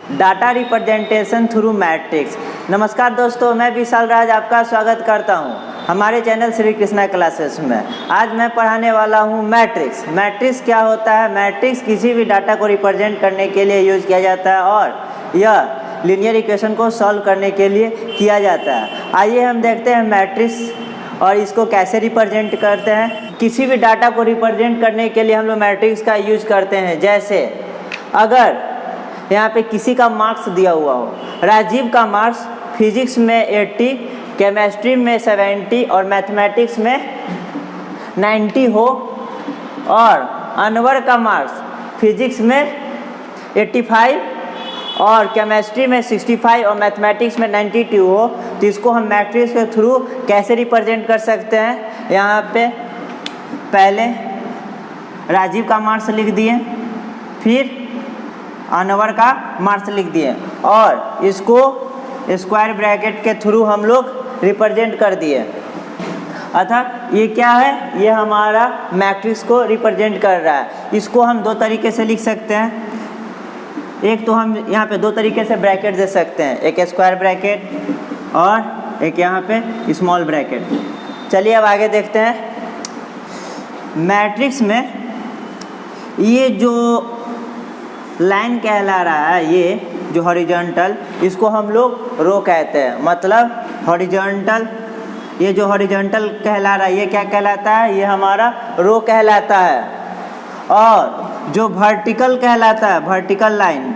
Data representation through matrix. नमस्कार दोस्तों, मैं विशाल राज आपका स्वागत करता हूं हमारे चैनल श्री कृष्णा क्लासेस में। आज मैं पढ़ाने वाला हूं मैट्रिक्स। मैट्रिक्स क्या होता है? मैट्रिक्स किसी भी डाटा को रिप्रेजेंट करने के लिए यूज किया जाता है और यह लीनियर इक्वेशन को सॉल्व करने के लिए किया जाता है। आइए हम देखते हैं मैट्रिक्स और इसको कैसे रिप्रेजेंट करते हैं। किसी भी डाटा को रिप्रेजेंट करने के लिए हम लोग मैट्रिक्स का यूज करते हैं। जैसे अगर यहाँ पे किसी का मार्क्स दिया हुआ हो, राजीव का मार्क्स फिजिक्स में 80, केमिस्ट्री में 70 और मैथमेटिक्स में 90 हो, और अनवर का मार्क्स फिजिक्स में 85 और केमिस्ट्री में 65 और मैथमेटिक्स में 92 हो, तो इसको हम मैट्रिक्स के थ्रू कैसे रिप्रेजेंट कर सकते हैं। यहाँ पे पहले राजीव का मार्क्स लिख दिए, फिर अनवर का मार्क्स लिख दिए और इसको स्क्वायर ब्रैकेट के थ्रू हम लोग रिप्रेजेंट कर दिए। अर्थात ये क्या है? ये हमारा मैट्रिक्स को रिप्रेजेंट कर रहा है। इसको हम दो तरीके से लिख सकते हैं। एक तो हम यहाँ पे दो तरीके से ब्रैकेट दे सकते हैं, एक स्क्वायर ब्रैकेट और एक यहाँ पे स्मॉल ब्रैकेट। चलिए अब आगे देखते हैं। मैट्रिक्स में ये जो लाइन कहला रहा है, ये जो हॉरिजॉन्टल, इसको हम लोग रो कहते हैं। मतलब हॉरिजॉन्टल, ये जो हॉरिजॉन्टल कहला रहा है ये क्या कहलाता है? ये हमारा रो कहलाता है। और जो वर्टिकल कहलाता है, वर्टिकल लाइन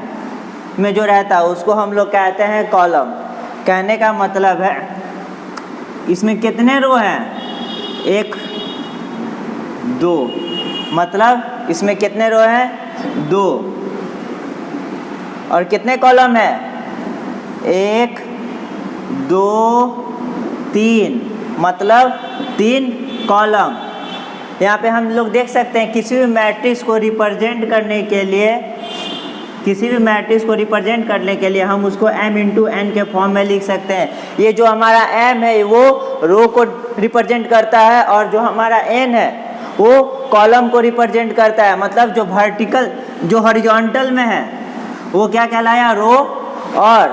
में जो रहता है उसको हम लोग कहते हैं कॉलम। कहने का मतलब है इसमें कितने रो हैं? 1 2, मतलब इसमें कितने रो हैं? 2। और कितने कॉलम है? 1 2 3, मतलब 3 कॉलम। यहाँ पे हम लोग देख सकते हैं किसी भी मैट्रिक्स को रिप्रेजेंट करने के लिए हम उसको m इंटू n के फॉर्म में लिख सकते हैं। ये जो हमारा m है वो रो को रिप्रेजेंट करता है और जो हमारा n है वो कॉलम को रिप्रेजेंट करता है। मतलब जो वर्टिकल, जो हॉरिजॉन्टल में है वो क्या कहलाया? रो, और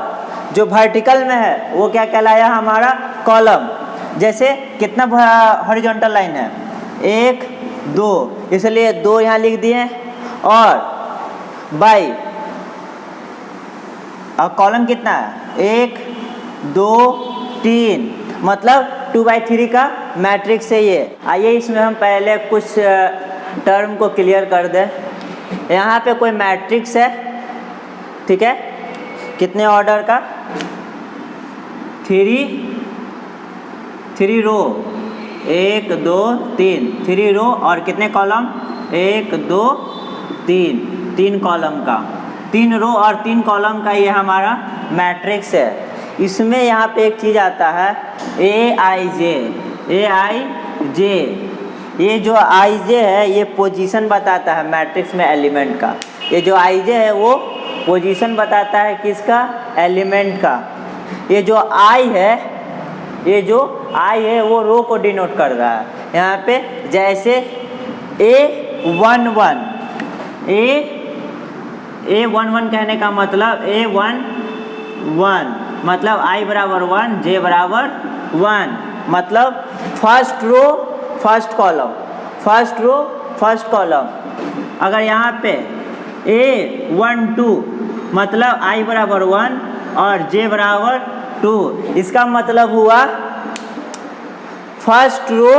जो वर्टिकल में है वो क्या कहलाया? हमारा कॉलम। जैसे कितना हॉरिजॉन्टल लाइन है? 1 2, इसलिए 2 यहाँ लिख दिए। और बाई कॉलम कितना है? 1 2 3, मतलब 2/3 का मैट्रिक्स है ये। आइए इसमें हम पहले कुछ टर्म को क्लियर कर दें। यहाँ पे कोई मैट्रिक्स है, ठीक है, कितने ऑर्डर का? 3 रो, 1 2 3, 3 रो और कितने कॉलम? 1 2 3 कॉलम का, 3 रो और 3 कॉलम का ये हमारा मैट्रिक्स है। इसमें यहाँ पे एक चीज़ आता है AIJ। ये जो IJ है ये पोजीशन बताता है मैट्रिक्स में एलिमेंट का। ये जो IJ है वो पोजीशन बताता है किसका? एलिमेंट का। ये जो I है वो रो को डिनोट कर रहा है। यहाँ पे जैसे A11 कहने का मतलब A11 मतलब I बराबर 1, J बराबर 1, मतलब फर्स्ट रो फर्स्ट कॉलम। अगर यहाँ पे A12 मतलब I बराबर 1 और J बराबर 2, इसका मतलब हुआ first row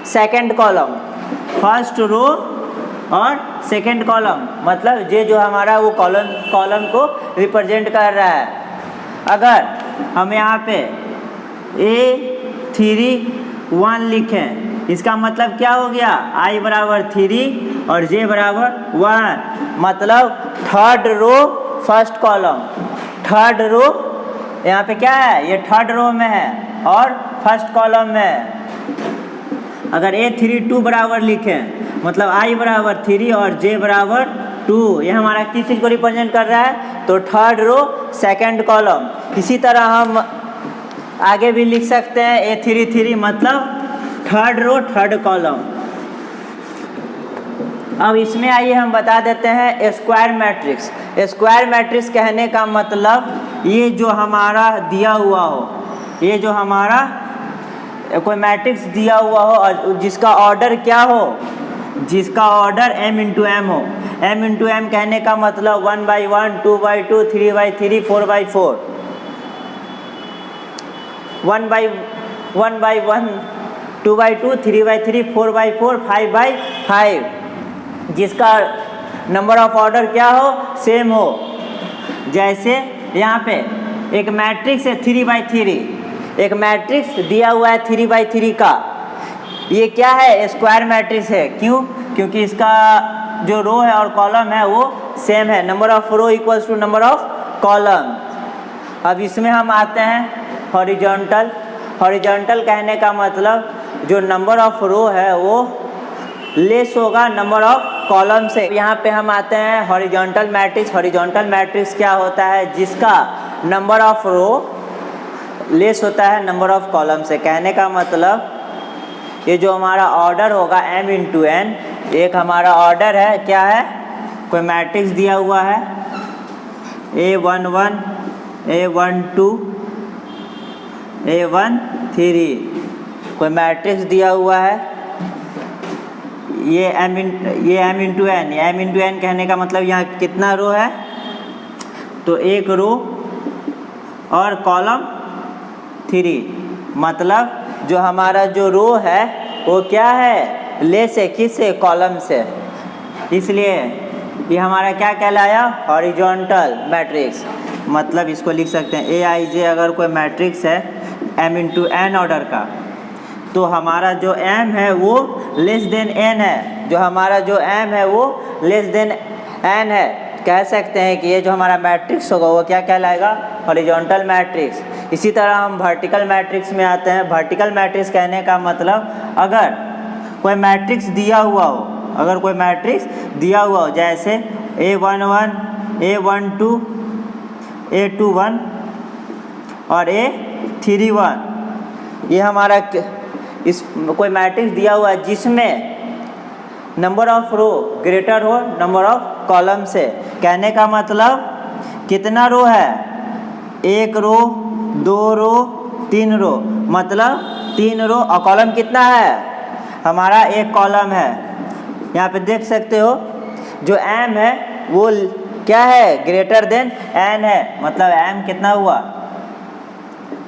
second column, first row और सेकंड कॉलम, मतलब J जो हमारा वो कॉलम को रिप्रेजेंट कर रहा है। अगर हम यहाँ पे A31 लिखें, इसका मतलब क्या हो गया? I बराबर 3 और J बराबर 1, मतलब third row first column. Third row यहाँ पे क्या है? ये थर्ड रो में है और फर्स्ट कॉलम में है। अगर A32 बराबर लिखें, मतलब I बराबर 3 और J बराबर 2, ये हमारा किस चीज़ को रिप्रेजेंट कर रहा है? तो थर्ड रो सेकंड कॉलम। इसी तरह हम आगे भी लिख सकते हैं A33 मतलब थर्ड रो थर्ड कॉलम। अब इसमें आइए हम बता देते हैं स्क्वायर मैट्रिक्स। स्क्वायर मैट्रिक्स कहने का मतलब ये जो हमारा दिया हुआ हो, ये जो हमारा कोई मैट्रिक्स दिया हुआ हो और जिसका ऑर्डर क्या हो, जिसका ऑर्डर m इंटू एम हो। m इंटू एम कहने का मतलब 1/1, 2/2, 3/3, 4/4, 1/1, 2/2, 3/3, 4/4, 5/5, जिसका नंबर ऑफ ऑर्डर क्या हो, सेम हो। जैसे यहाँ पे एक मैट्रिक्स है 3/3, एक मैट्रिक्स दिया हुआ है 3/3 का, ये क्या है, स्क्वायर मैट्रिक्स है। क्यों? क्योंकि इसका जो रो है और कॉलम है वो सेम है, number of row equals to number of column. अब इसमें हम आते हैं हॉरिजॉन्टल। हॉरिजॉन्टल कहने का मतलब जो नंबर ऑफ रो है वो लेस होगा नंबर ऑफ कॉलम से। यहाँ पे हम आते हैं हॉरिजॉन्टल मैट्रिक्स। हॉरिजॉन्टल मैट्रिक्स क्या होता है, जिसका नंबर ऑफ रो लेस होता है नंबर ऑफ कॉलम से। कहने का मतलब ये जो हमारा ऑर्डर होगा m इंटू एन, एक हमारा ऑर्डर है, क्या है, कोई मैट्रिक्स दिया हुआ है A11, A12, A13, कोई मैट्रिक्स दिया हुआ है, ये m into n. m into n कहने का मतलब यहाँ कितना रो है, तो एक रो और कॉलम 3, मतलब जो हमारा जो रो है वो क्या है, लेस है, किससे, कॉलम से। इसलिए ये हमारा क्या कहलाया, हॉरिजॉन्टल मैट्रिक्स। मतलब इसको लिख सकते हैं Aij अगर कोई मैट्रिक्स है m इंटू एन ऑर्डर का, तो हमारा जो m है वो लेस देन n है, जो हमारा जो m है वो लेस देन n है। कह सकते हैं कि ये जो हमारा मैट्रिक्स होगा वो क्या कहलाएगा, हॉरिजॉन्टल मैट्रिक्स। इसी तरह हम वर्टिकल मैट्रिक्स में आते हैं। वर्टिकल मैट्रिक्स कहने का मतलब अगर कोई मैट्रिक्स दिया हुआ हो, अगर कोई मैट्रिक्स दिया हुआ हो, जैसे A11, A12, A21 और A31, ये हमारा इस कोई मैट्रिक्स दिया हुआ है जिसमें नंबर ऑफ रो ग्रेटर हो नंबर ऑफ कॉलम से। कहने का मतलब कितना रो है, एक रो, 2 रो, 3 रो, मतलब 3 रो और कॉलम कितना है, हमारा एक कॉलम है। यहाँ पे देख सकते हो जो m है वो क्या है, ग्रेटर देन n है, मतलब m कितना हुआ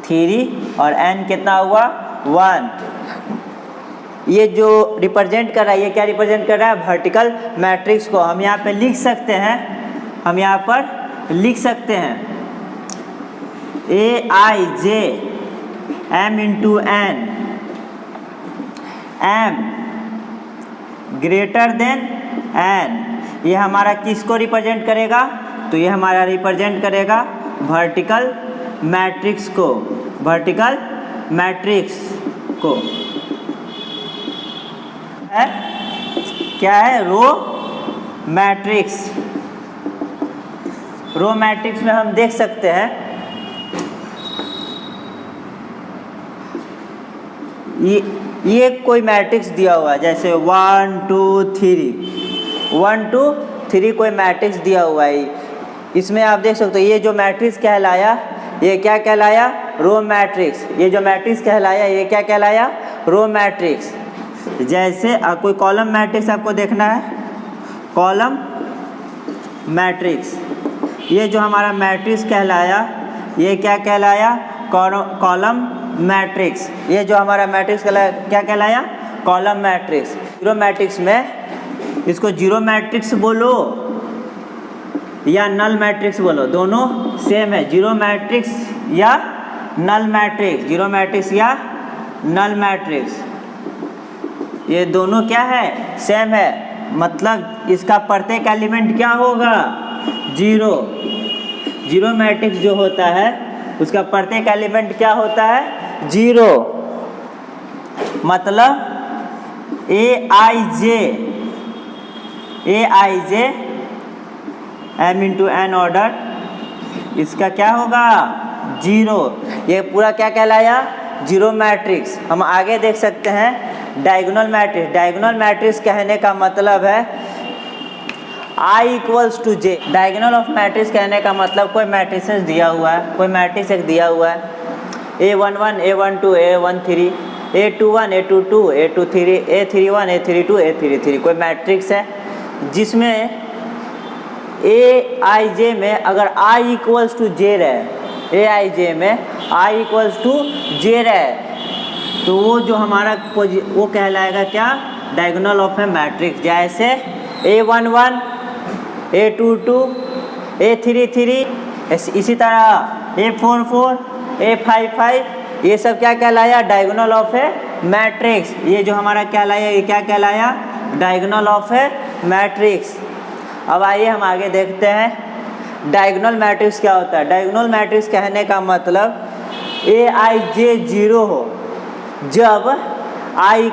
3 और n कितना हुआ 1। ये जो रिप्रेजेंट कर रहा है, ये क्या रिप्रेजेंट कर रहा है, वर्टिकल मैट्रिक्स को। हम यहाँ पे लिख सकते हैं, हम यहाँ पर लिख सकते हैं Aij m into n, m greater than n। ये हमारा किसको रिप्रेजेंट करेगा, तो ये हमारा रिप्रेजेंट करेगा वर्टिकल मैट्रिक्स को, वर्टिकल मैट्रिक्स को। है क्या है, रो मैट्रिक्स। रो मैट्रिक्स में हम देख सकते हैं ये कोई मैट्रिक्स दिया हुआ है, जैसे 1 2 3, 1 2 3 कोई मैट्रिक्स दिया हुआ है। इसमें आप देख सकते हो ये जो मैट्रिक्स कहलाया, ये क्या कहलाया, रो मैट्रिक्स। ये जो मैट्रिक्स कहलाया ये क्या कहलाया, रो मैट्रिक्स। जैसे कोई कॉलम मैट्रिक्स आपको देखना है, कॉलम मैट्रिक्स, ये जो हमारा मैट्रिक्स कहलाया ये क्या कहलाया, कॉलम मैट्रिक्स। ये जो हमारा मैट्रिक्स कहलाया क्या कहलाया, कॉलम मैट्रिक्स। जीरो मैट्रिक्स में इसको जीरो मैट्रिक्स बोलो या नल मैट्रिक्स बोलो, दोनों सेम है। जीरो मैट्रिक्स या नल मैट्रिक्स, जीरो मैट्रिक्स या नल मैट्रिक्स, ये दोनों क्या है, सेम है। मतलब इसका प्रत्येक एलिमेंट क्या होगा, जीरो। जीरो मैट्रिक्स जो होता है उसका प्रत्येक एलिमेंट क्या होता है, जीरो। मतलब Aij m into n order, इसका क्या होगा, जीरो। ये पूरा क्या कहलाया, जीरो मैट्रिक्स। हम आगे देख सकते हैं डायगोनल मैट्रिक्स। डायगोनल मैट्रिक्स कहने का मतलब है I equals to J. Diagonal of matrix कहने का मतलब कोई मैट्रिक्स दिया हुआ है, कोई मैट्रिक्स एक दिया हुआ है A11 A12 A13 A21 A22 A23 A31 A32 A33, कोई मैट्रिक्स है जिसमें ए आई जे में अगर आई इक्वल्स टू जे रहे, ए आई जे में आई इक्वल्स टू जे रहे, तो वो जो हमारा वो कहलाएगा क्या, डायगोनल ऑफ ए मैट्रिक्स। जैसे A11 A22 A33, इसी तरह A44 A55, ये सब क्या कहलाया, डायगोनल ऑफ ए मैट्रिक्स। ये जो हमारा कहलाया, ये क्या कहलाया, डायगोनल ऑफ ए मैट्रिक्स। अब आइए हम आगे देखते हैं डायगोनल मैट्रिक्स क्या होता है। डायगोनल मैट्रिक्स कहने का मतलब ए आई जे जीरो हो जब आई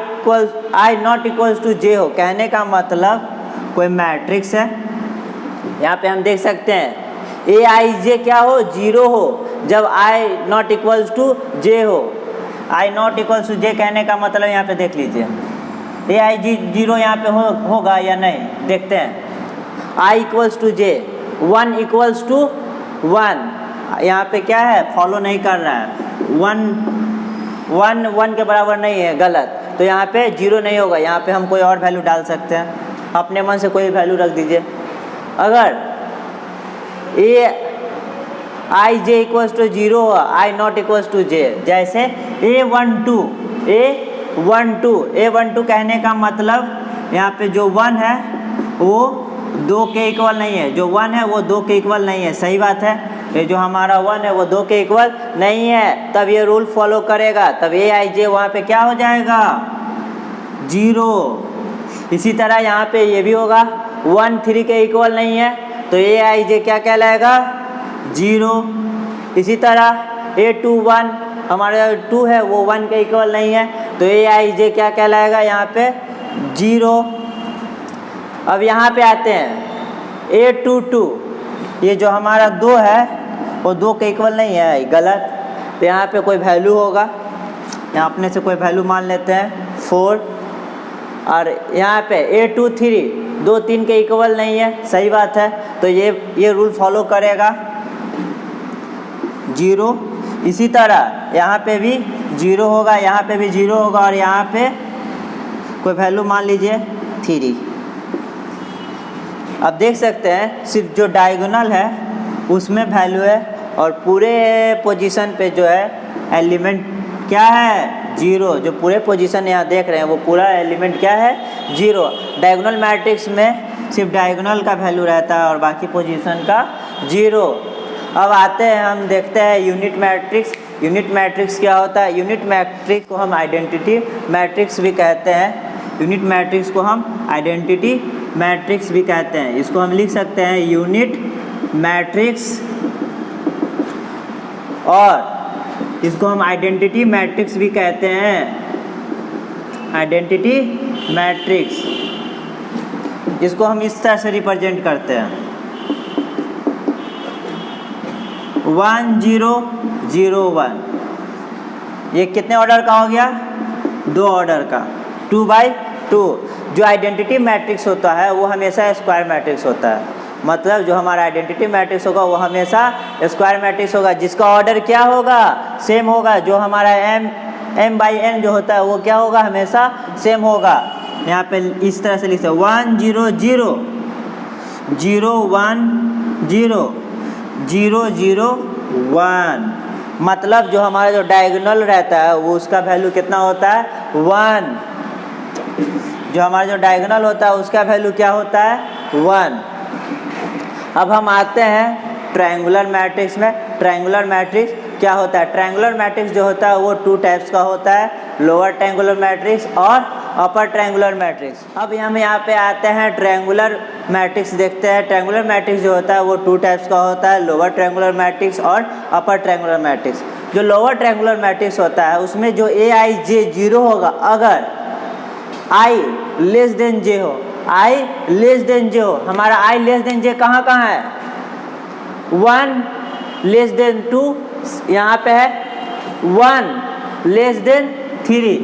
नॉट इक्वल्स टू जे हो। कहने का मतलब कोई मैट्रिक्स है, यहाँ पे हम देख सकते हैं ए आई जे क्या हो, जीरो हो जब आई नॉट इक्वल्स टू जे हो। आई नॉट इक्वल्स टू जे कहने का मतलब यहाँ पे देख लीजिए ए आई जी जीरो यहाँ पे होगा या नहीं, देखते हैं। I equals to J, 1 equals to 1, यहाँ पे क्या है, फॉलो नहीं कर रहा है, 1 के बराबर नहीं है, गलत, तो यहाँ पे जीरो नहीं होगा। यहाँ पे हम कोई और वैल्यू डाल सकते हैं, अपने मन से कोई वैल्यू रख दीजिए। अगर ए आई जे इक्वल्स टू जीरो हो, आई नॉट इक्वल्स टू जे, जैसे A12 कहने का मतलब यहाँ पे जो 1 है वो 2 के इक्वल नहीं है, जो 1 है वो 2 के इक्वल नहीं है, सही बात है। ये जो हमारा 1 है वो 2 के इक्वल नहीं है, तब ये रूल फॉलो करेगा, तब ए आई जे वहाँ पे क्या हो जाएगा, जीरो। इसी तरह यहाँ पे ये भी होगा, 1 3 के इक्वल नहीं है, तो ए आई जे क्या कहलाएगा, जीरो। इसी तरह A21 हमारा 2 है वो 1 के इक्वल नहीं है, तो ए आई जे क्या कहलाएगा, यहाँ पे जीरो। अब यहाँ पे आते हैं A22, ये जो हमारा 2 है वो 2 के इक्वल नहीं है, गलत, तो यहाँ पे कोई वैल्यू होगा, यहाँ अपने से कोई वैल्यू मान लेते हैं 4। और यहाँ पे A23 2 3 के इक्वल नहीं है, सही बात है, तो ये रूल फॉलो करेगा, जीरो। इसी तरह यहाँ पे भी जीरो होगा, यहाँ पे भी जीरो होगा, और यहाँ पे कोई वैल्यू मान लीजिए 3। अब देख सकते हैं सिर्फ जो डायगोनल है उसमें वैल्यू है, और पूरे पोजीशन पे जो है एलिमेंट क्या है, जीरो। जो पूरे पोजीशन यहाँ देख रहे हैं वो पूरा एलिमेंट क्या है, जीरो। डायगोनल मैट्रिक्स में सिर्फ डायगोनल का वैल्यू रहता है और बाकी पोजीशन का जीरो। अब आते हैं, हम देखते हैं यूनिट मैट्रिक्स। यूनिट मैट्रिक्स क्या होता है, यूनिट मैट्रिक्स को हम आइडेंटिटी मैट्रिक्स भी कहते हैं। यूनिट मैट्रिक्स को हम आइडेंटिटी मैट्रिक्स भी कहते हैं। इसको हम लिख सकते हैं यूनिट मैट्रिक्स, और इसको हम आइडेंटिटी मैट्रिक्स भी कहते हैं, आइडेंटिटी मैट्रिक्स। इसको हम इस तरह से रिप्रेजेंट करते हैं 1 0 0 1, ये कितने ऑर्डर का हो गया, 2 ऑर्डर का, 2/2। जो आइडेंटिटी मैट्रिक्स होता है वो हमेशा स्क्वायर मैट्रिक्स होता है, मतलब जो हमारा आइडेंटिटी मैट्रिक्स होगा वो हमेशा स्क्वायर मैट्रिक्स होगा, जिसका ऑर्डर क्या होगा, सेम होगा। जो हमारा m/n जो होता है वो क्या होगा, हमेशा सेम होगा। यहाँ पे इस तरह से लिखते हैं 1 0 0 0 1 0 0 0 1, मतलब जो हमारा जो डायगोनल रहता है वो उसका वैल्यू कितना होता है, 1। जो हमारा जो डायगोनल होता है उसका वैल्यू क्या होता है, 1। अब हम आते हैं ट्रायंगुलर मैट्रिक्स में। ट्रायंगुलर मैट्रिक्स क्या होता है, ट्रायंगुलर मैट्रिक्स जो होता है वो 2 टाइप्स का होता है, लोअर ट्रायंगुलर मैट्रिक्स और अपर ट्रायंगुलर मैट्रिक्स। अब हम यहाँ पे आते हैं ट्रायंगुलर मैट्रिक्स देखते हैं। ट्रायंगुलर मैट्रिक्स जो होता है वो 2 टाइप्स का होता है, लोअर ट्रायंगुलर मैट्रिक्स और अपर ट्रायंगुलर मैट्रिक्स। जो लोअर ट्रायंगुलर मैट्रिक्स होता है उसमें जो ए आई जे जीरो होगा, अगर आई लेस देन जे हो, आई लेस देन जे हो। हमारा आई लेस देन जे कहाँ कहाँ है, 1 लेस देन 2 यहाँ पे है, 1 less than 3,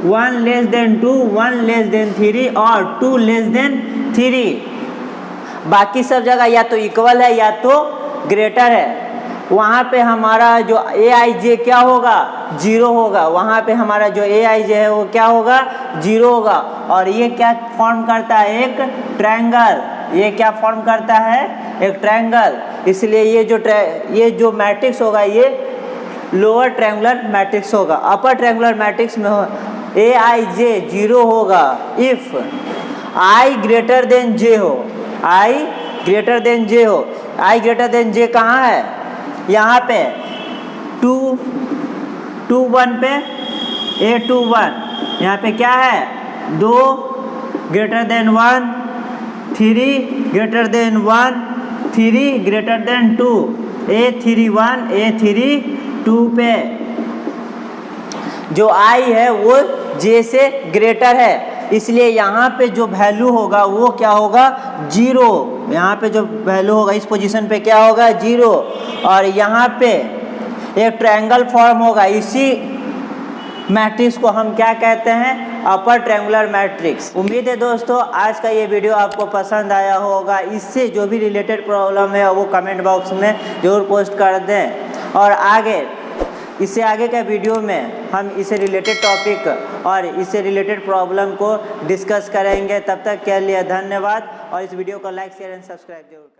1 less than 2, 1 less than 3 और 2 लेस देन 3। बाकी सब जगह या तो इक्वल है या तो ग्रेटर है, वहाँ पे हमारा जो ए आई जे क्या होगा, 0 होगा। वहाँ पे हमारा जो ए आई जे है वो क्या होगा, 0 होगा। और ये क्या फॉर्म करता है, एक ट्रायंगल। ये क्या फॉर्म करता है, एक ट्रायंगल। इसलिए ये जो मैट्रिक्स होगा ये लोअर ट्रायंगुलर मैट्रिक्स होगा। अपर ट्रायंगुलर मैट्रिक्स में ए आई जे 0 होगा इफ आई ग्रेटर देन जे हो, आई ग्रेटर देन जे हो। आई ग्रेटर देन जे कहाँ है, यहाँ पे 2 1 पे A21, यहाँ पे क्या है 2 greater than 1, 3 greater than 1, 3 greater than 2, A31 A32 पे जो I है वो J से ग्रेटर है, इसलिए यहाँ पे जो वैल्यू होगा वो क्या होगा, 0। यहाँ पे जो वैल्यू होगा इस पोजीशन पे क्या होगा, 0। और यहाँ पे एक ट्रायंगल फॉर्म होगा। इसी मैट्रिक्स को हम क्या कहते हैं, अपर ट्रायंगुलर मैट्रिक्स। उम्मीद है दोस्तों आज का ये वीडियो आपको पसंद आया होगा। इससे जो भी रिलेटेड प्रॉब्लम है वो कमेंट बॉक्स में ज़रूर पोस्ट कर दें, और इससे आगे का वीडियो में हम इससे रिलेटेड टॉपिक और इससे रिलेटेड प्रॉब्लम को डिस्कस करेंगे। तब तक के लिए धन्यवाद, और इस वीडियो को लाइक शेयर एंड सब्सक्राइब जरूर।